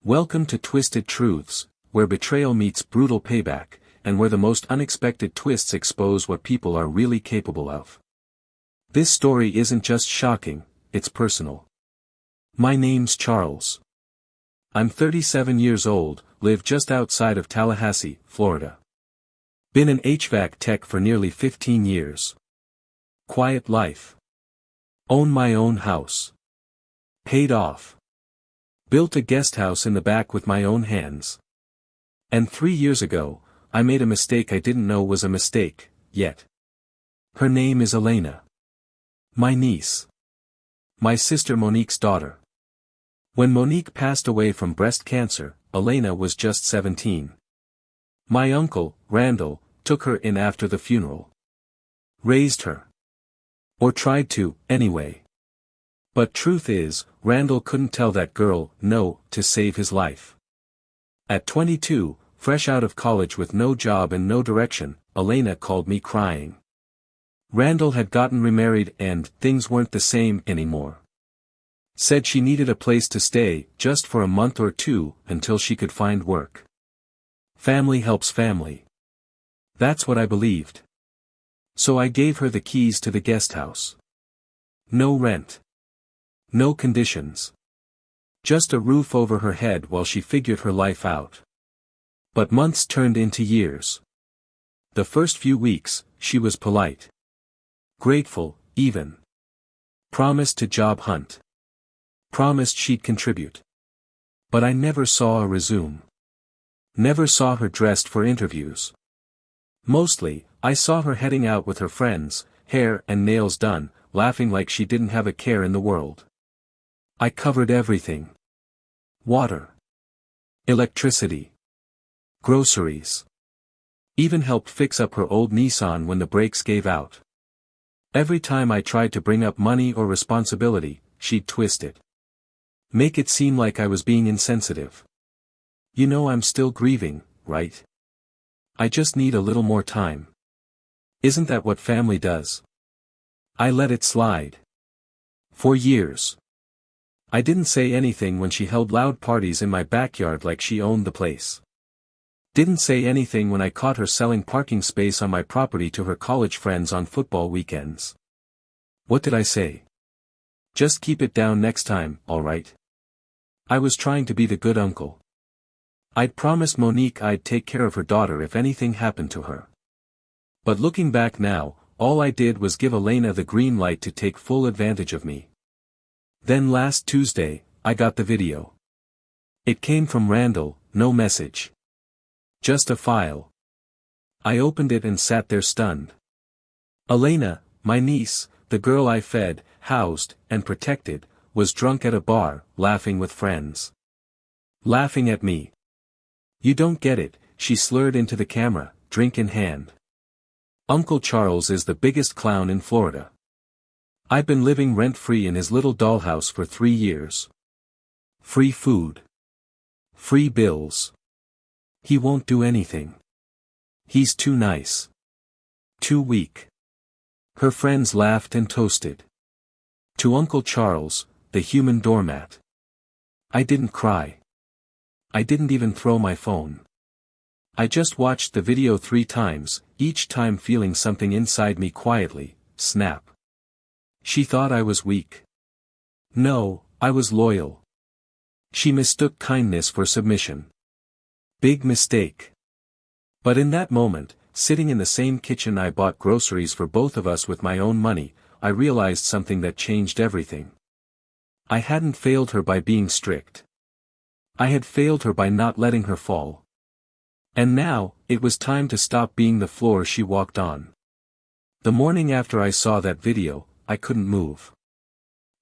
Welcome to Twisted Truths, where betrayal meets brutal payback, and where the most unexpected twists expose what people are really capable of. This story isn't just shocking, it's personal. My name's Charles. I'm 37 years old, live just outside of Tallahassee, Florida. Been an HVAC tech for nearly 15 years. Quiet life. Own my own house. Paid off. Built a guest house in the back with my own hands. And 3 years ago, I made a mistake I didn't know was a mistake, yet. Her name is Elena. My niece. My sister Monique's daughter. When Monique passed away from breast cancer, Elena was just 17. My uncle, Randall, took her in after the funeral. Raised her. Or tried to, anyway. But truth is, Randall couldn't tell that girl no to save his life. At 22, fresh out of college with no job and no direction, Elena called me crying. Randall had gotten remarried and things weren't the same anymore. Said she needed a place to stay, just for a month or two, until she could find work. Family helps family. That's what I believed. So I gave her the keys to the guest house. No rent. No conditions. Just a roof over her head while she figured her life out. But months turned into years. The first few weeks, she was polite. Grateful, even. Promised to job hunt. Promised she'd contribute. But I never saw a resume. Never saw her dressed for interviews. Mostly, I saw her heading out with her friends, hair and nails done, laughing like she didn't have a care in the world. I covered everything. Water. Electricity. Groceries. Even helped fix up her old Nissan when the brakes gave out. Every time I tried to bring up money or responsibility, she'd twist it. Make it seem like I was being insensitive. You know I'm still grieving, right? I just need a little more time. Isn't that what family does? I let it slide. For years. I didn't say anything when she held loud parties in my backyard like she owned the place. Didn't say anything when I caught her selling parking space on my property to her college friends on football weekends. What did I say? Just keep it down next time, alright? I was trying to be the good uncle. I'd promised Monique I'd take care of her daughter if anything happened to her. But looking back now, all I did was give Elena the green light to take full advantage of me. Then last Tuesday, I got the video. It came from Randall, no message. Just a file. I opened it and sat there stunned. Elena, my niece, the girl I fed, housed, and protected, was drunk at a bar, laughing with friends. Laughing at me. You don't get it, she slurred into the camera, drink in hand. Uncle Charles is the biggest clown in Florida. I've been living rent-free in his little dollhouse for 3 years. Free food. Free bills. He won't do anything. He's too nice. Too weak. Her friends laughed and toasted. To Uncle Charles, the human doormat. I didn't cry. I didn't even throw my phone. I just watched the video 3 times, each time feeling something inside me quietly, snap. She thought I was weak. No, I was loyal. She mistook kindness for submission. Big mistake. But in that moment, sitting in the same kitchen I bought groceries for both of us with my own money, I realized something that changed everything. I hadn't failed her by being strict. I had failed her by not letting her fall. And now, it was time to stop being the floor she walked on. The morning after I saw that video, I couldn't move.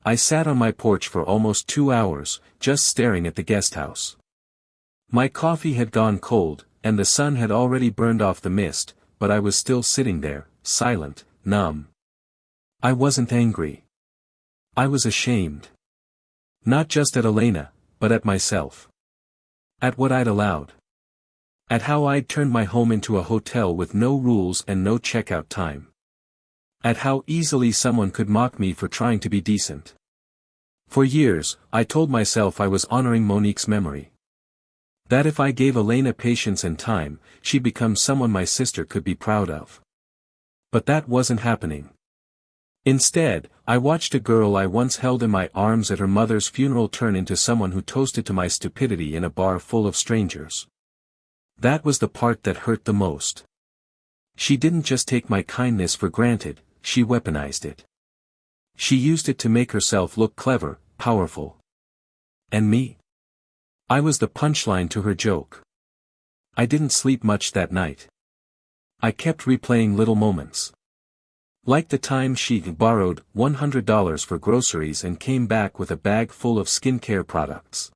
I sat on my porch for almost 2 hours, just staring at the guest house. My coffee had gone cold, and the sun had already burned off the mist, but I was still sitting there, silent, numb. I wasn't angry. I was ashamed. Not just at Elena, but at myself. At what I'd allowed. At how I'd turned my home into a hotel with no rules and no checkout time. At how easily someone could mock me for trying to be decent. For years, I told myself I was honoring Monique's memory. That if I gave Elena patience and time, she'd become someone my sister could be proud of. But that wasn't happening. Instead, I watched a girl I once held in my arms at her mother's funeral turn into someone who toasted to my stupidity in a bar full of strangers. That was the part that hurt the most. She didn't just take my kindness for granted, she weaponized it. She used it to make herself look clever, powerful. And me? I was the punchline to her joke. I didn't sleep much that night. I kept replaying little moments. Like the time she borrowed $100 for groceries and came back with a bag full of skincare products.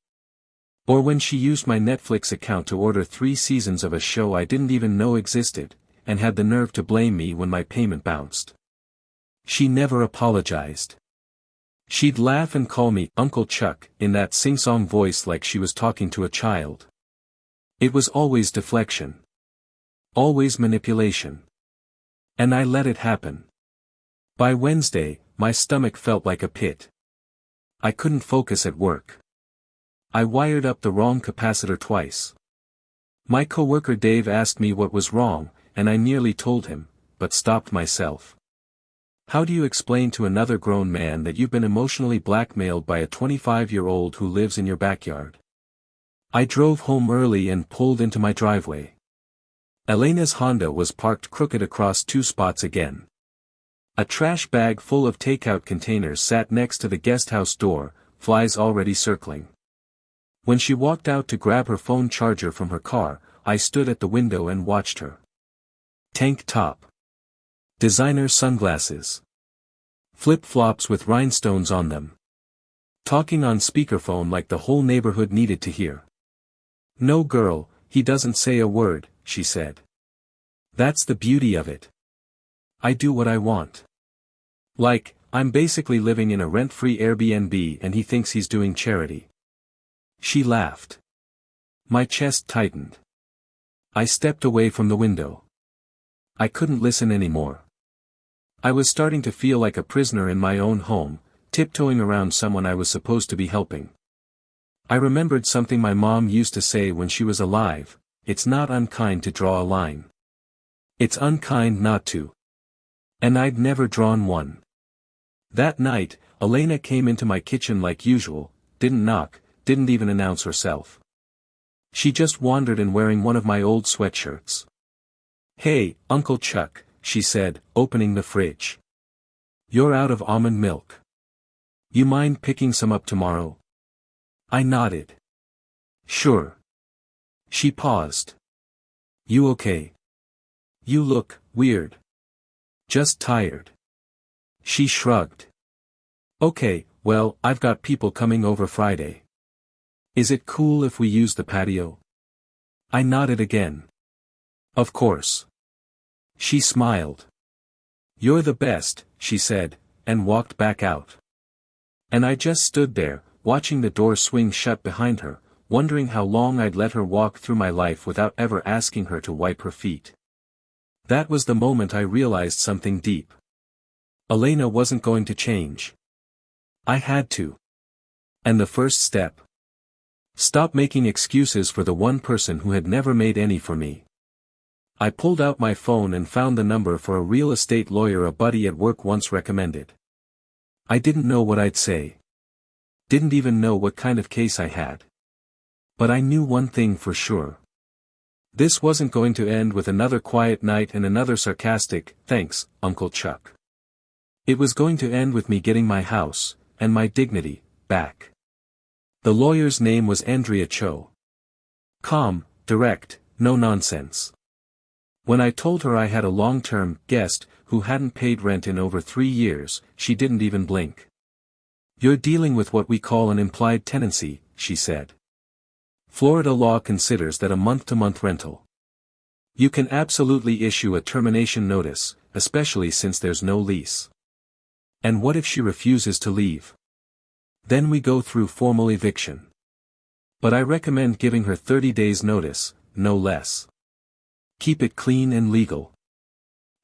Or when she used my Netflix account to order 3 seasons of a show I didn't even know existed, and had the nerve to blame me when my payment bounced. She never apologized. She'd laugh and call me Uncle Chuck in that sing-song voice like she was talking to a child. It was always deflection. Always manipulation. And I let it happen. By Wednesday, my stomach felt like a pit. I couldn't focus at work. I wired up the wrong capacitor twice. My coworker Dave asked me what was wrong, and I nearly told him, but stopped myself. How do you explain to another grown man that you've been emotionally blackmailed by a 25-year-old who lives in your backyard? I drove home early and pulled into my driveway. Elena's Honda was parked crooked across 2 spots again. A trash bag full of takeout containers sat next to the guesthouse door, flies already circling. When she walked out to grab her phone charger from her car, I stood at the window and watched her. Tank top. Designer sunglasses. Flip-flops with rhinestones on them. Talking on speakerphone like the whole neighborhood needed to hear. "No girl, he doesn't say a word," she said. "That's the beauty of it. I do what I want. Like, I'm basically living in a rent-free Airbnb and he thinks he's doing charity." She laughed. My chest tightened. I stepped away from the window. I couldn't listen anymore. I was starting to feel like a prisoner in my own home, tiptoeing around someone I was supposed to be helping. I remembered something my mom used to say when she was alive: "It's not unkind to draw a line. It's unkind not to." And I'd never drawn one. That night, Elena came into my kitchen like usual, didn't knock, didn't even announce herself. She just wandered in wearing one of my old sweatshirts. "Hey, Uncle Chuck," she said, opening the fridge. "You're out of almond milk. You mind picking some up tomorrow?" I nodded. "Sure." She paused. "You okay? You look weird." "Just tired." She shrugged. "Okay, well, I've got people coming over Friday. Is it cool if we use the patio?" I nodded again. "Of course." She smiled. "You're the best," she said, and walked back out. And I just stood there, watching the door swing shut behind her, wondering how long I'd let her walk through my life without ever asking her to wipe her feet. That was the moment I realized something deep. Elena wasn't going to change. I had to. And the first step? Stop making excuses for the one person who had never made any for me. I pulled out my phone and found the number for a real estate lawyer a buddy at work once recommended. I didn't know what I'd say. Didn't even know what kind of case I had. But I knew one thing for sure. This wasn't going to end with another quiet night and another sarcastic, "Thanks, Uncle Chuck." It was going to end with me getting my house, and my dignity, back. The lawyer's name was Andrea Cho. Calm, direct, no nonsense. When I told her I had a long-term guest who hadn't paid rent in over 3 years, she didn't even blink. "You're dealing with what we call an implied tenancy," she said. "Florida law considers that a month-to-month rental. You can absolutely issue a termination notice, especially since there's no lease. And what if she refuses to leave? Then we go through formal eviction. But I recommend giving her 30 days notice, no less. Keep it clean and legal.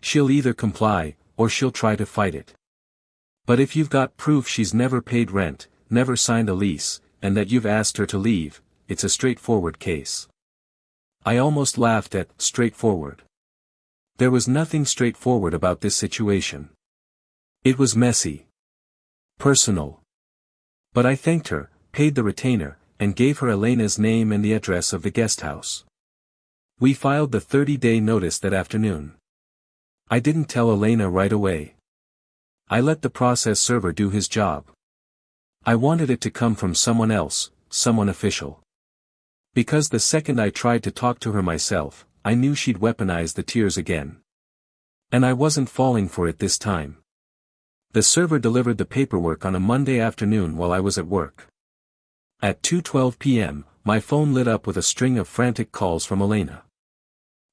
She'll either comply, or she'll try to fight it. But if you've got proof she's never paid rent, never signed a lease, and that you've asked her to leave, it's a straightforward case. I almost laughed at straightforward. There was nothing straightforward about this situation. It was messy. Personal. But I thanked her, paid the retainer, and gave her Elena's name and the address of the guest house. We filed the 30-day notice that afternoon. I didn't tell Elena right away. I let the process server do his job. I wanted it to come from someone else, someone official. Because the second I tried to talk to her myself, I knew she'd weaponize the tears again. And I wasn't falling for it this time. The server delivered the paperwork on a Monday afternoon while I was at work. At 2:12 p.m., my phone lit up with a string of frantic calls from Elena.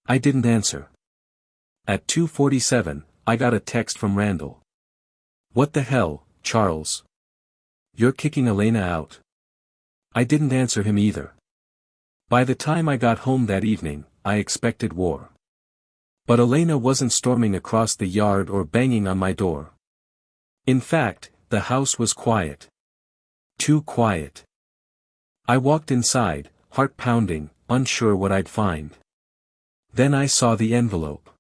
I didn't answer. At 2:47, I got a text from Randall. "What the hell, Charles? You're kicking Elena out?" I didn't answer him either. By the time I got home that evening, I expected war. But Elena wasn't storming across the yard or banging on my door. In fact, the house was quiet. Too quiet. I walked inside, heart pounding, unsure what I'd find. Then I saw the envelope.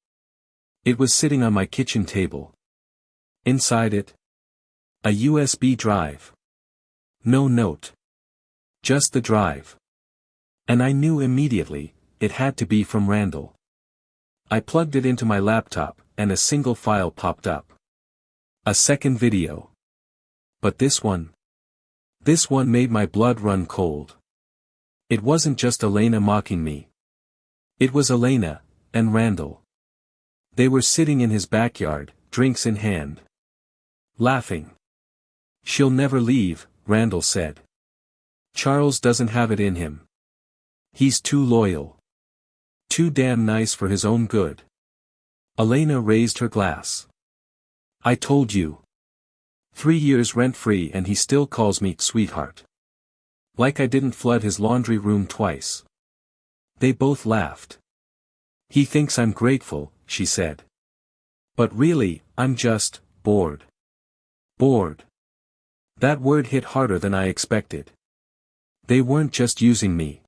It was sitting on my kitchen table. Inside it, a USB drive. No note. Just the drive. And I knew immediately, it had to be from Randall. I plugged it into my laptop, and a single file popped up. A second video. But this one made my blood run cold. It wasn't just Elena mocking me. It was Elena, and Randall. They were sitting in his backyard, drinks in hand. Laughing. "She'll never leave," Randall said. "Charles doesn't have it in him. He's too loyal. Too damn nice for his own good." Elena raised her glass. "I told you. 3 years rent-free and he still calls me sweetheart. Like I didn't flood his laundry room twice." They both laughed. "He thinks I'm grateful," she said. "But really, I'm just bored." Bored. That word hit harder than I expected. They weren't just using me.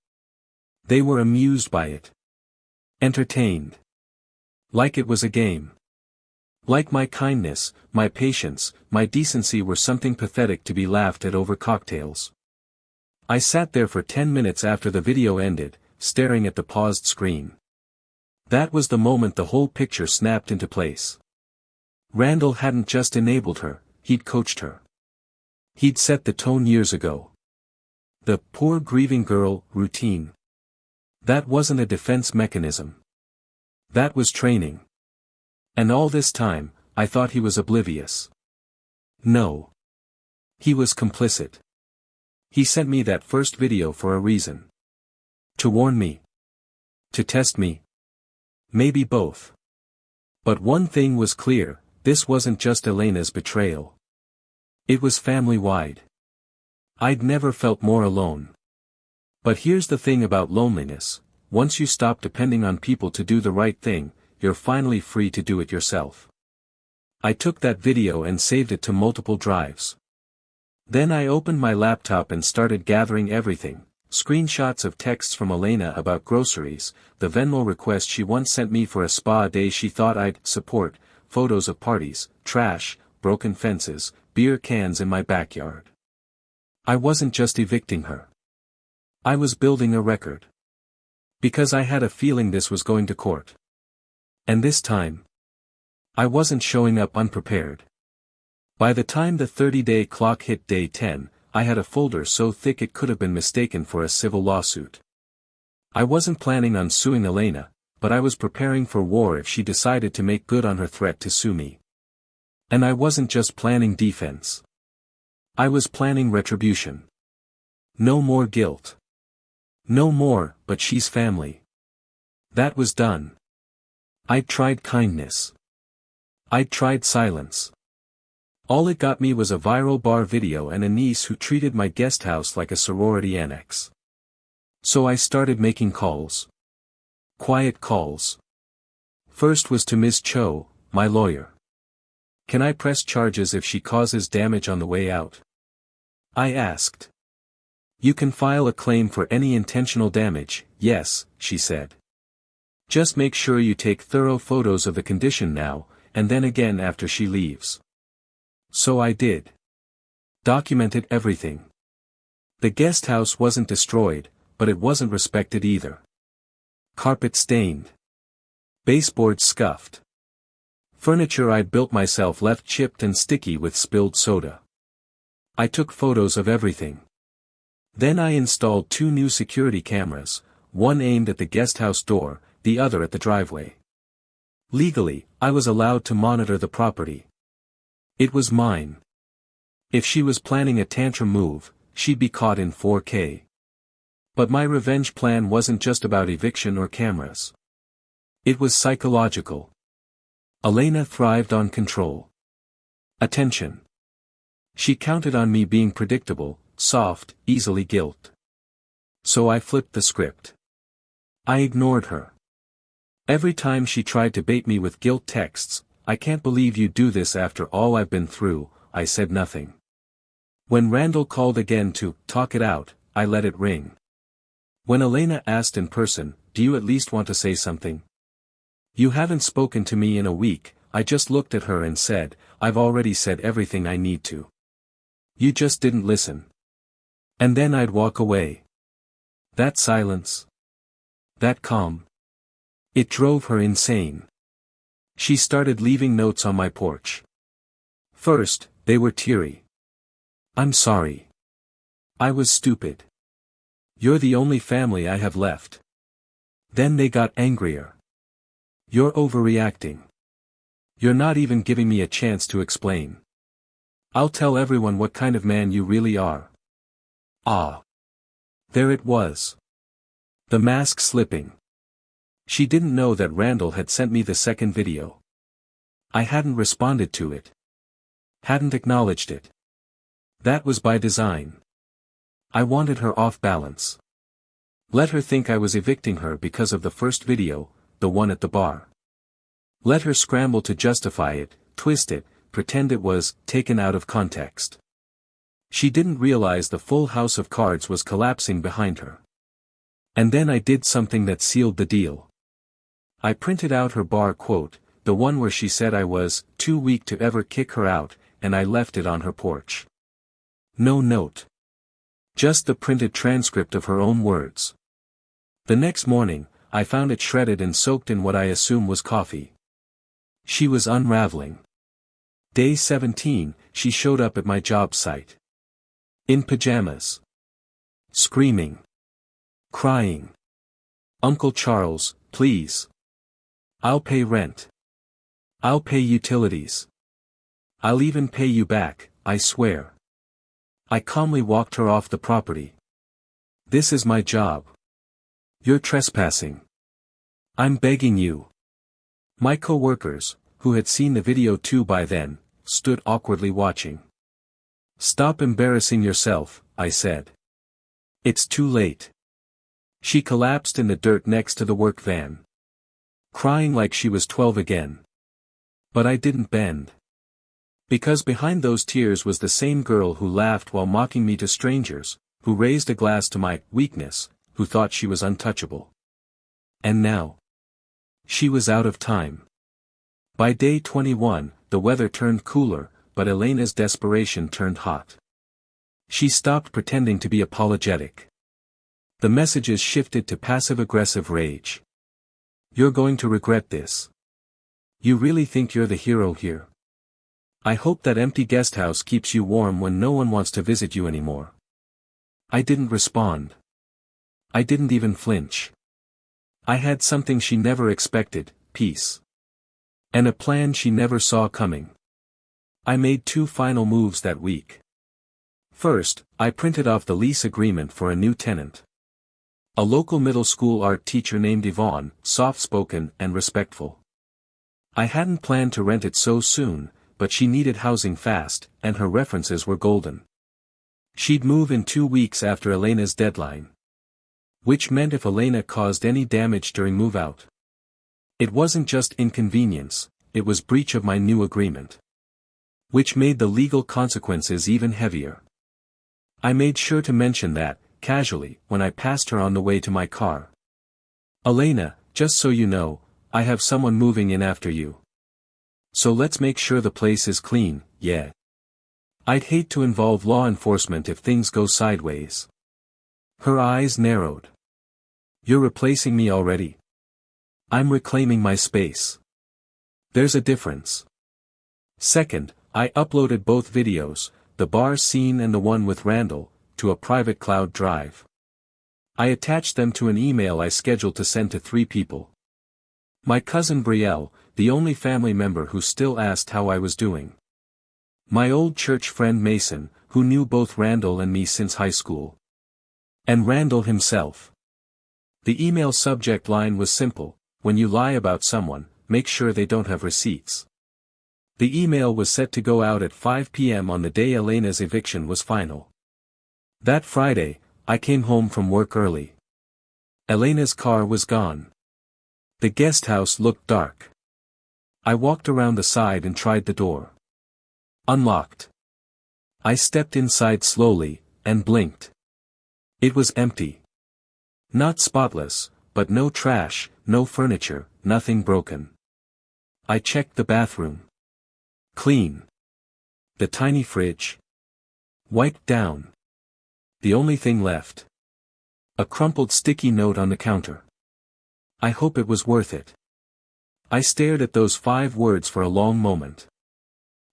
They were amused by it. Entertained. Like it was a game. Like my kindness, my patience, my decency were something pathetic to be laughed at over cocktails. I sat there for 10 minutes after the video ended, staring at the paused screen. That was the moment the whole picture snapped into place. Randall hadn't just enabled her, he'd coached her. He'd set the tone years ago. The poor grieving girl routine. That wasn't a defense mechanism. That was training. And all this time, I thought he was oblivious. No. He was complicit. He sent me that first video for a reason. To warn me. To test me. Maybe both. But one thing was clear, this wasn't just Elena's betrayal. It was family-wide. I'd never felt more alone. But here's the thing about loneliness, once you stop depending on people to do the right thing, you're finally free to do it yourself. I took that video and saved it to multiple drives. Then I opened my laptop and started gathering everything, screenshots of texts from Elena about groceries, the Venmo request she once sent me for a spa day she thought I'd support, photos of parties, trash, broken fences, beer cans in my backyard. I wasn't just evicting her. I was building a record. Because I had a feeling this was going to court. And this time, I wasn't showing up unprepared. By the time the 30-day clock hit day 10, I had a folder so thick it could have been mistaken for a civil lawsuit. I wasn't planning on suing Elena, but I was preparing for war if she decided to make good on her threat to sue me. And I wasn't just planning defense. I was planning retribution. No more guilt. No more, but she's family. That was done. I'd tried kindness. I'd tried silence. All it got me was a viral bar video and a niece who treated my guest house like a sorority annex. So I started making calls. Quiet calls. First was to Ms. Cho, my lawyer. "Can I press charges if she causes damage on the way out?" I asked. You can file a claim for any intentional damage, yes, she said. Just make sure you take thorough photos of the condition now, and then again after she leaves. So I did. Documented everything. The guest house wasn't destroyed, but it wasn't respected either. Carpet stained. Baseboards scuffed. Furniture I'd built myself left chipped and sticky with spilled soda. I took photos of everything. Then I installed 2 new security cameras, one aimed at the guest house door, the other at the driveway. Legally, I was allowed to monitor the property. It was mine. If she was planning a tantrum move, she'd be caught in 4K. But my revenge plan wasn't just about eviction or cameras. It was psychological. Elena thrived on control. Attention. She counted on me being predictable, soft, easily guilt. So I flipped the script. I ignored her. Every time she tried to bait me with guilt texts, "I can't believe you do this after all I've been through," I said nothing. When Randall called again to talk it out, I let it ring. When Elena asked in person, "Do you at least want to say something? You haven't spoken to me in a week," I just looked at her and said, "I've already said everything I need to. You just didn't listen." And then I'd walk away. That silence. That calm. It drove her insane. She started leaving notes on my porch. First, they were teary. "I'm sorry. I was stupid. You're the only family I have left." Then they got angrier. "You're overreacting. You're not even giving me a chance to explain. I'll tell everyone what kind of man you really are." Ah. There it was. The mask slipping. She didn't know that Randall had sent me the second video. I hadn't responded to it. Hadn't acknowledged it. That was by design. I wanted her off balance. Let her think I was evicting her because of the first video, the one at the bar. Let her scramble to justify it, twist it, pretend it was taken out of context. She didn't realize the full house of cards was collapsing behind her. And then I did something that sealed the deal. I printed out her bar quote, the one where she said I was too weak to ever kick her out, and I left it on her porch. No note. Just the printed transcript of her own words. The next morning, I found it shredded and soaked in what I assume was coffee. She was unraveling. Day 17, she showed up at my job site. In pajamas. Screaming. Crying. "Uncle Charles, please. I'll pay rent. I'll pay utilities. I'll even pay you back, I swear." I calmly walked her off the property. "This is my job. You're trespassing. I'm begging you." My co-workers, who had seen the video too by then, stood awkwardly watching. "Stop embarrassing yourself," I said. "It's too late." She collapsed in the dirt next to the work van. Crying like she was 12 again. But I didn't bend. Because behind those tears was the same girl who laughed while mocking me to strangers, who raised a glass to my weakness, who thought she was untouchable. And now. She was out of time. By day 21, the weather turned cooler, but Elena's desperation turned hot. She stopped pretending to be apologetic. The messages shifted to passive-aggressive rage. "You're going to regret this. You really think you're the hero here? I hope that empty guest house keeps you warm when no one wants to visit you anymore." I didn't respond. I didn't even flinch. I had something she never expected, peace. And a plan she never saw coming. I made 2 final moves that week. First, I printed off the lease agreement for a new tenant. A local middle school art teacher named Yvonne, soft-spoken and respectful. I hadn't planned to rent it so soon, but she needed housing fast, and her references were golden. She'd move in 2 weeks after Elena's deadline. Which meant if Elena caused any damage during move-out, it wasn't just inconvenience, it was breach of my new agreement. Which made the legal consequences even heavier. I made sure to mention that, casually, when I passed her on the way to my car. "Elena, just so you know, I have someone moving in after you. So let's make sure the place is clean, yeah. I'd hate to involve law enforcement if things go sideways." Her eyes narrowed. "You're replacing me already?" "I'm reclaiming my space. There's a difference." Second, I uploaded both videos, the bar scene and the one with Randall, to a private cloud drive. I attached them to an email I scheduled to send to 3 people. My cousin Brielle, the only family member who still asked how I was doing. My old church friend Mason, who knew both Randall and me since high school. And Randall himself. The email subject line was simple: when you lie about someone, make sure they don't have receipts. The email was set to go out at 5 p.m. on the day Elena's eviction was final. That Friday, I came home from work early. Elena's car was gone. The guest house looked dark. I walked around the side and tried the door. Unlocked. I stepped inside slowly, and blinked. It was empty. Not spotless, but no trash, no furniture, nothing broken. I checked the bathroom. Clean. The tiny fridge. Wiped down. The only thing left. A crumpled sticky note on the counter. I hope it was worth it. I stared at those 5 words for a long moment.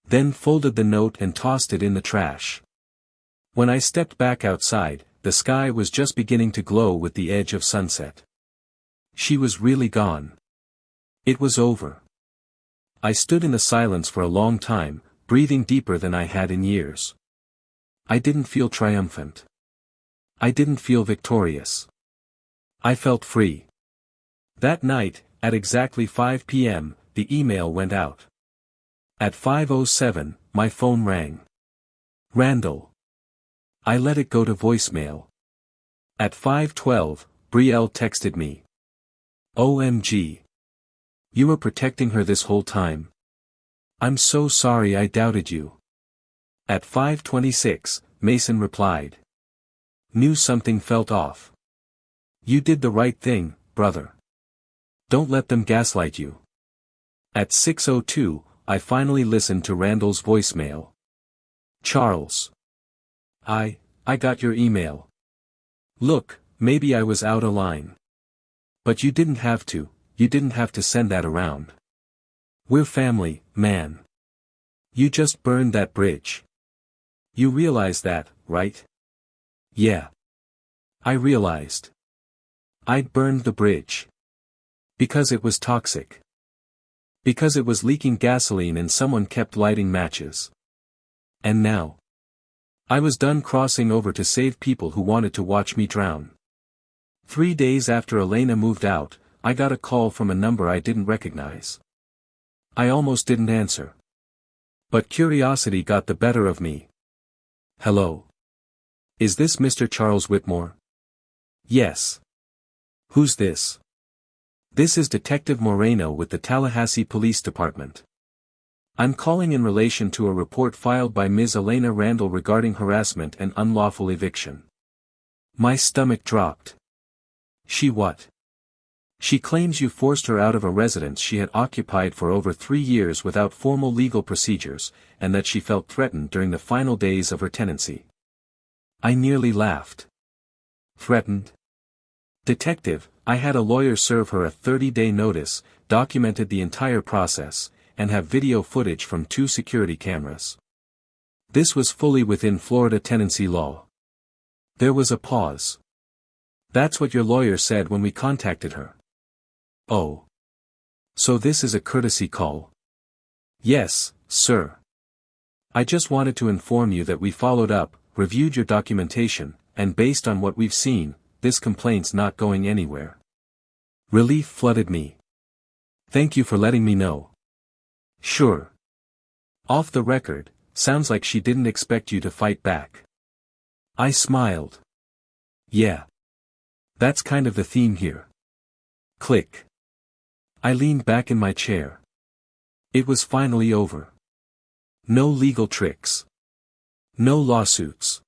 Then folded the note and tossed it in the trash. When I stepped back outside, the sky was just beginning to glow with the edge of sunset. She was really gone. It was over. I stood in the silence for a long time, breathing deeper than I had in years. I didn't feel triumphant. I didn't feel victorious. I felt free. That night, at exactly 5 p.m., the email went out. At 5:07, my phone rang. Randall. I let it go to voicemail. At 5:12, Brielle texted me. "OMG. You were protecting her this whole time. I'm so sorry I doubted you." At 5:26, Mason replied. "Knew something felt off. You did the right thing, brother. Don't let them gaslight you." At 6:02, I finally listened to Randall's voicemail. "Charles. I got your email. Look, maybe I was out of line. But you didn't have to send that around. We're family, man. You just burned that bridge. You realize that, right?" "Yeah. I realized. I'd burned the bridge. Because it was toxic. Because it was leaking gasoline and someone kept lighting matches. And now. I was done crossing over to save people who wanted to watch me drown." 3 days after Elena moved out, I got a call from a number I didn't recognize. I almost didn't answer. But curiosity got the better of me. "Hello. Is this Mr. Charles Whitmore?" "Yes." "Who's this?" "This is Detective Moreno with the Tallahassee Police Department. I'm calling in relation to a report filed by Ms. Elena Randall regarding harassment and unlawful eviction." My stomach dropped. "She what?" "She claims you forced her out of a residence she had occupied for over 3 years without formal legal procedures, and that she felt threatened during the final days of her tenancy." I nearly laughed. "Threatened?" "Detective, I had a lawyer serve her a 30-day notice, documented the entire process, and have video footage from 2 security cameras. This was fully within Florida tenancy law." There was a pause. "That's what your lawyer said when we contacted her." "Oh. So this is a courtesy call?" "Yes, sir. I just wanted to inform you that we followed up, reviewed your documentation, and based on what we've seen, this complaint's not going anywhere." Relief flooded me. "Thank you for letting me know." "Sure. Off the record, sounds like she didn't expect you to fight back." I smiled. "Yeah. That's kind of the theme here." Click. I leaned back in my chair. It was finally over. No legal tricks. No lawsuits.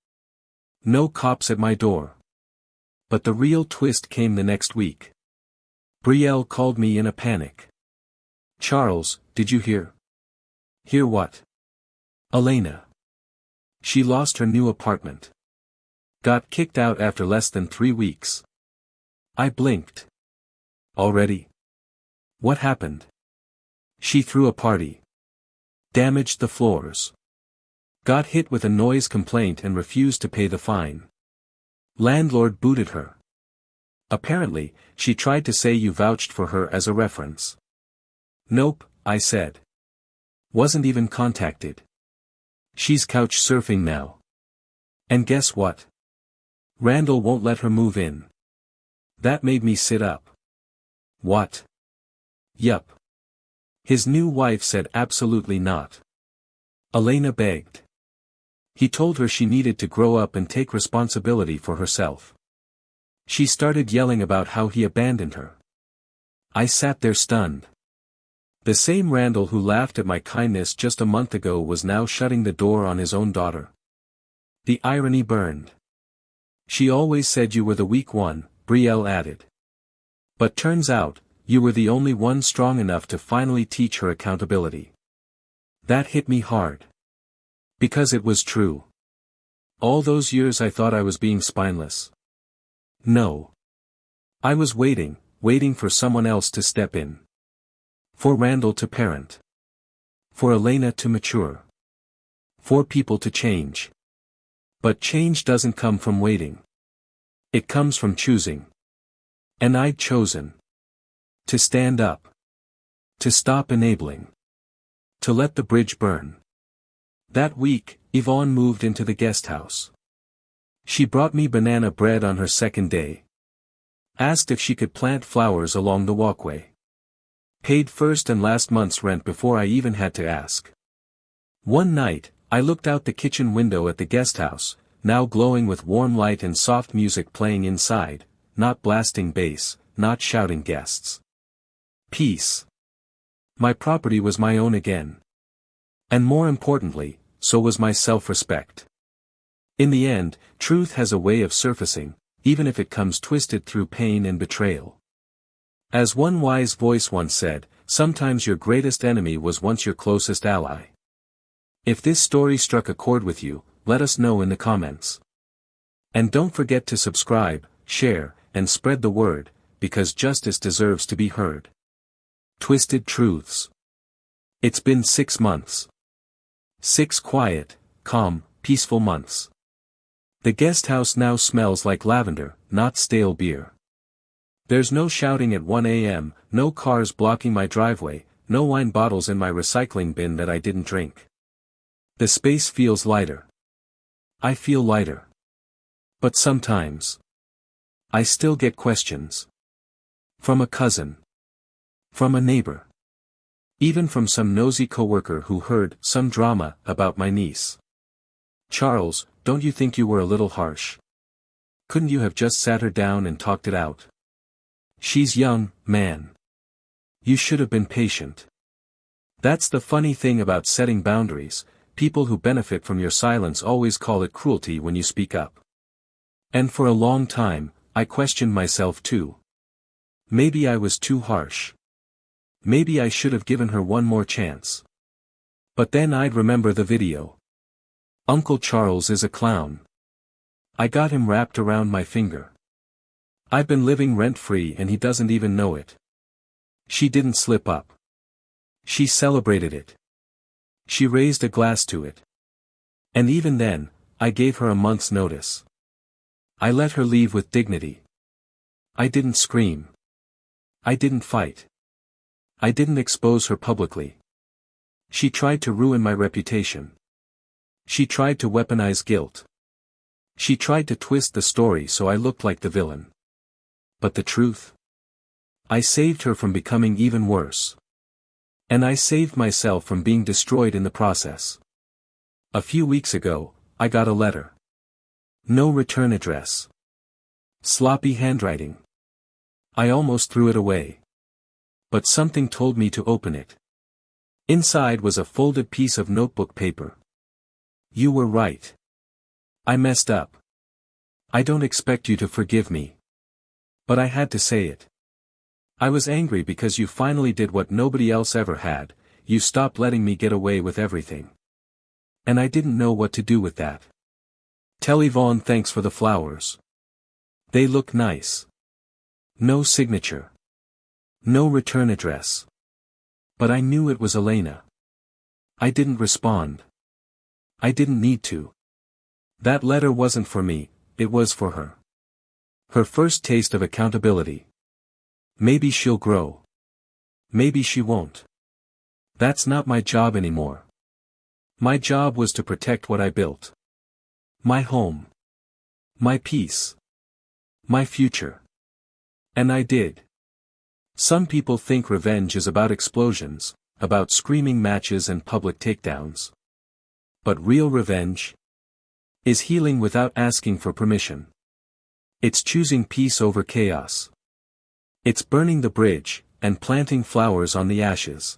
No cops at my door. But the real twist came the next week. Brielle called me in a panic. "Charles, did you hear?" "Hear what?" "Elena. She lost her new apartment. Got kicked out after less than 3 weeks." I blinked. "Already? What happened?" "She threw a party. Damaged the floors. Got hit with a noise complaint and refused to pay the fine. Landlord booted her. Apparently, she tried to say you vouched for her as a reference." "Nope," I said. "Wasn't even contacted. She's couch surfing now. And guess what? Randall won't let her move in." That made me sit up. "What?" "Yup. His new wife said absolutely not." Elena begged. "He told her she needed to grow up and take responsibility for herself." She started yelling about how he abandoned her. I sat there stunned. The same Randall who laughed at my kindness just a month ago was now shutting the door on his own daughter. The irony burned. "She always said you were the weak one," Brielle added. "But turns out, you were the only one strong enough to finally teach her accountability." That hit me hard. Because it was true. All those years I thought I was being spineless. No. I was waiting for someone else to step in. For Randall to parent. For Elena to mature. For people to change. But change doesn't come from waiting. It comes from choosing. And I'd chosen. To stand up. To stop enabling. To let the bridge burn. That week, Yvonne moved into the guest house. She brought me banana bread on her second day. Asked if she could plant flowers along the walkway. Paid first and last month's rent before I even had to ask. One night, I looked out the kitchen window at the guest house, now glowing with warm light and soft music playing inside, not blasting bass, not shouting guests. Peace. My property was my own again. And more importantly, so was my self-respect. In the end, truth has a way of surfacing, even if it comes twisted through pain and betrayal. As one wise voice once said, sometimes your greatest enemy was once your closest ally. If this story struck a chord with you, let us know in the comments. And don't forget to subscribe, share, and spread the word, because justice deserves to be heard. Twisted Truths. It's been 6 months. 6 quiet, calm, peaceful months. The guest house now smells like lavender, not stale beer. There's no shouting at 1 a.m., no cars blocking my driveway, no wine bottles in my recycling bin that I didn't drink. The space feels lighter. I feel lighter. But sometimes, I still get questions. From a cousin. From a neighbor. Even from some nosy coworker who heard some drama about my niece. "Charles, don't you think you were a little harsh? Couldn't you have just sat her down and talked it out? She's young, man. You should have been patient." That's the funny thing about setting boundaries, people who benefit from your silence always call it cruelty when you speak up. And for a long time, I questioned myself too. Maybe I was too harsh. Maybe I should have given her one more chance. But then I'd remember the video. Uncle Charles is a clown. I got him wrapped around my finger. I've been living rent-free and he doesn't even know it. She didn't slip up. She celebrated it. She raised a glass to it. And even then, I gave her a month's notice. I let her leave with dignity. I didn't scream. I didn't fight. I didn't expose her publicly. She tried to ruin my reputation. She tried to weaponize guilt. She tried to twist the story so I looked like the villain. But the truth? I saved her from becoming even worse. And I saved myself from being destroyed in the process. A few weeks ago, I got a letter. No return address. Sloppy handwriting. I almost threw it away. But something told me to open it. Inside was a folded piece of notebook paper. "You were right. I messed up. I don't expect you to forgive me. But I had to say it. I was angry because you finally did what nobody else ever had, you stopped letting me get away with everything. And I didn't know what to do with that. Tell Yvonne thanks for the flowers. They look nice. No signature. No return address. But I knew it was Elena. I didn't respond. I didn't need to. That letter wasn't for me, it was for her. Her first taste of accountability. Maybe she'll grow. Maybe she won't. That's not my job anymore. My job was to protect what I built. My home. My peace. My future. And I did. Some people think revenge is about explosions, about screaming matches and public takedowns. But real revenge is healing without asking for permission. It's choosing peace over chaos. It's burning the bridge, and planting flowers on the ashes.